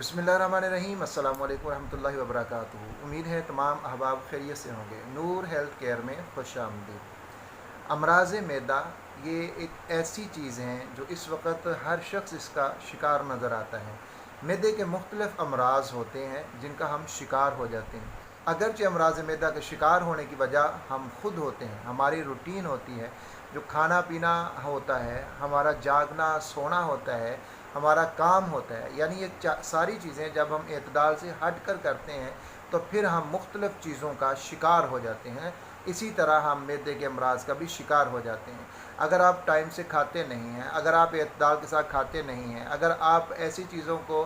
बिस्मिल्लाहिर्रहमानिर्रहीम। अस्सलाम वालेकुम रहमतुल्लाहि व बरकातुहू। उम्मीद है तमाम अहबाब खैरियत से होंगे। नूर हेल्थ केयर में खुश आमदीद। अमराज़ मैदा ये एक ऐसी चीज़ हैं जो इस वक्त हर शख्स इसका शिकार नज़र आता है। मैदे के मुख्तलिफ़ अमराज़ होते हैं जिनका हम शिकार हो जाते हैं। अगरचे अमराज़ मैदा के शिकार होने की वजह हम खुद होते हैं, हमारी रूटीन होती है, जो खाना पीना होता है, हमारा जागना सोना होता है, हमारा काम होता है। यानी ये सारी चीज़ें जब हम एतदाल से हट कर करते हैं तो फिर हम मुख्तलिफ़ चीज़ों का शिकार हो जाते हैं। इसी तरह हम मैदे के अमराज़ का भी शिकार हो जाते हैं। अगर आप टाइम से खाते नहीं हैं, अगर आप एतदाल के साथ खाते नहीं हैं, अगर आप ऐसी चीज़ों को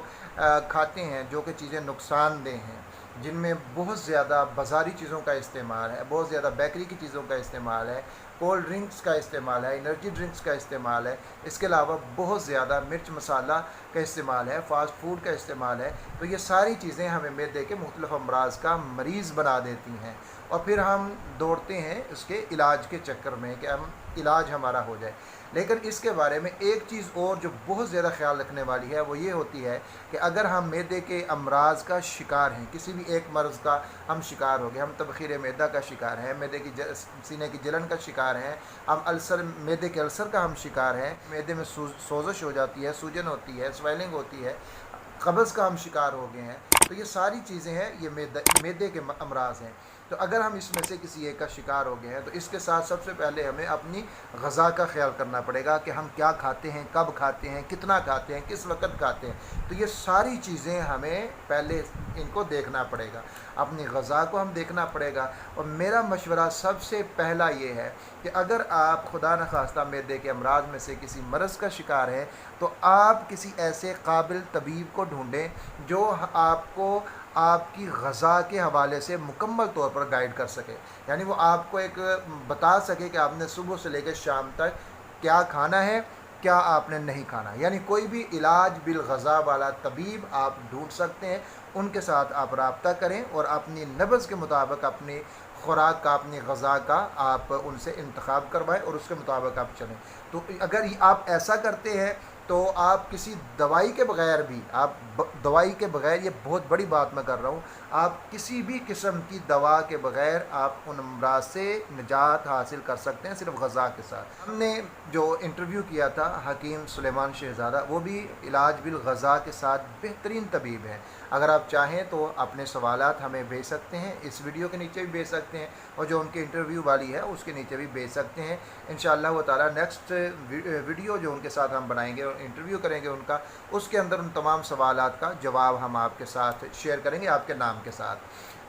खाते हैं जो कि चीज़ें नुकसानदेह हैं, जिनमें बहुत ज़्यादा बाज़ारी चीज़ों का इस्तेमाल है, बहुत ज़्यादा बेकरी की चीज़ों का इस्तेमाल है, कोल्ड ड्रिंक्स का इस्तेमाल है, एनर्जी ड्रिंक्स का इस्तेमाल है, इसके अलावा बहुत ज़्यादा मिर्च मसाला का इस्तेमाल है, फ़ास्ट फूड का इस्तेमाल है, तो ये सारी चीज़ें हमें मैदे के मुख्तलिफ़ अमराज़ का मरीज़ बना देती हैं। और फिर हम दौड़ते हैं उसके इलाज के चक्कर में कि हम इलाज हमारा हो जाए। लेकिन इसके बारे में एक चीज़ और जो बहुत ज़्यादा ख्याल रखने वाली है वो ये होती है कि अगर हम मैदे के अमराज़ का शिकार हैं, किसी भी एक मर्ज़ का हम शिकार हो गए, हम तबख़ीर मैदा का शिकार हैं, मैदे की सीने की जलन का शिकार हैं, हम अल्सर मैदे के अल्सर का हम शिकार हैं, मैदे में सोज़श हो जाती है, सूजन होती है, स्वेलिंग होती है, कब्ज़ का हम शिकार हो गए हैं, तो ये सारी चीज़ें हैं, ये मैदे के अमराज़ हैं। तो अगर हम इसमें से किसी एक का शिकार हो गए हैं तो इसके साथ सबसे पहले हमें अपनी ग़िज़ा का ख्याल करना पड़ेगा कि हम क्या खाते हैं, कब खाते हैं, कितना खाते हैं, किस वक्त खाते हैं। तो ये सारी चीज़ें हमें पहले इनको देखना पड़ेगा, अपनी ग़िज़ा को हम देखना पड़ेगा। और मेरा मशवरा सबसे पहला ये है कि अगर आप खुदा न खास्ता मैदे के अमराज़ में से किसी मर्ज़ का शिकार है तो आप किसी ऐसे काबिल तबीब को ढूँढें जो आपको आपकी ग़िज़ा के हवाले से मुकम्मल तौर पर गाइड कर सके। यानी वो आपको एक बता सके कि आपने सुबह से लेकर शाम तक क्या खाना है, क्या आपने नहीं खाना। यानी कोई भी इलाज बिल ग़िज़ा वाला तबीब आप ढूंढ सकते हैं, उनके साथ आप रब्ता करें और अपनी नब्ज़ के मुताबिक अपनी खुराक का, अपनी ग़िज़ा का आप उनसे इंतखाब करवाएं और उसके मुताबिक आप चलें। तो अगर आप ऐसा करते हैं तो आप किसी दवाई के बग़ैर भी, आप दवाई के बग़ैर, ये बहुत बड़ी बात मैं कर रहा हूँ, आप किसी भी किस्म की दवा के बग़ैर आप उन अमराज़ से निजात हासिल कर सकते हैं सिर्फ़ ग़िज़ा के साथ। हमने जो इंटरव्यू किया था हकीम सुलेमान शहज़ादा, वो भी इलाज बिल ग़िज़ा के साथ बेहतरीन तबीब हैं। अगर आप चाहें तो अपने सवालात हमें भेज सकते हैं, इस वीडियो के नीचे भी भेज सकते हैं और जो उनके इंटरव्यू वाली है उसके नीचे भी भेज सकते हैं। इंशाअल्लाह व ताला नेक्स्ट वीडियो जो उनके साथ हम बनाएंगे और इंटरव्यू करेंगे उनका, उसके अंदर उन तमाम सवालात का जवाब हम आपके साथ शेयर करेंगे आपके नाम के साथ।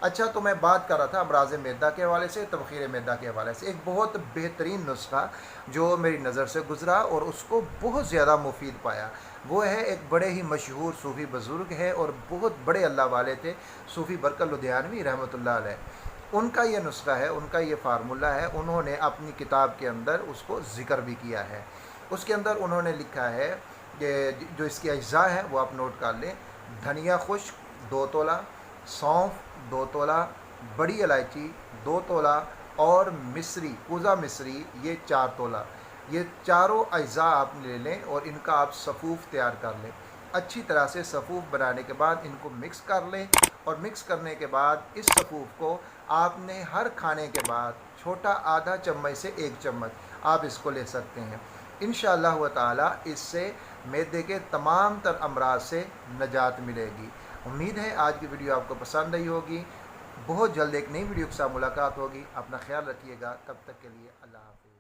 अच्छा, तो मैं बात कर रहा था अमराज़ मैदा के हवाले से, तबख़ीर मैदा के हवाले से एक बहुत बेहतरीन नुस्खा जो मेरी नज़र से गुज़रा और उसको बहुत ज़्यादा मुफीद पाया, वो है एक बड़े ही मशहूर सूफ़ी बुज़ुर्ग है और बहुत बड़े अल्लाह वाले थे, सूफ़ी बरकत लुधियानवी रहमतुल्लाह अलैह। उनका ये नुस्खा है, उनका ये फार्मूला है, उन्होंने अपनी किताब के अंदर उसको ज़िक्र भी किया है। उसके अंदर उन्होंने लिखा है कि जो इसके अज्जा हैं वो आप नोट कर लें। धनिया खुश्क 2 तोला, सौंफ 2 तोला, बड़ी इलायची 2 तोला और मिश्री, पूज़ा मिश्री ये 4 तोला। ये चारों अज्जा आप ले लें और इनका आप सफ़ूफ़ तैयार कर लें। अच्छी तरह से सफ़ूफ़ बनाने के बाद इनको मिक्स कर लें और मिक्स करने के बाद इस सफ़ूफ़ को आपने हर खाने के बाद छोटा आधा चम्मच से 1 चम्मच आप इसको ले सकते हैं। इंशाअल्लाह व ताला इससे मैदे के तमाम तर अमराज से नजात मिलेगी। उम्मीद है आज की वीडियो आपको पसंद आई होगी। बहुत जल्द एक नई वीडियो के साथ मुलाकात होगी। अपना ख्याल रखिएगा, तब तक के लिए अल्लाह हाफ़िज़।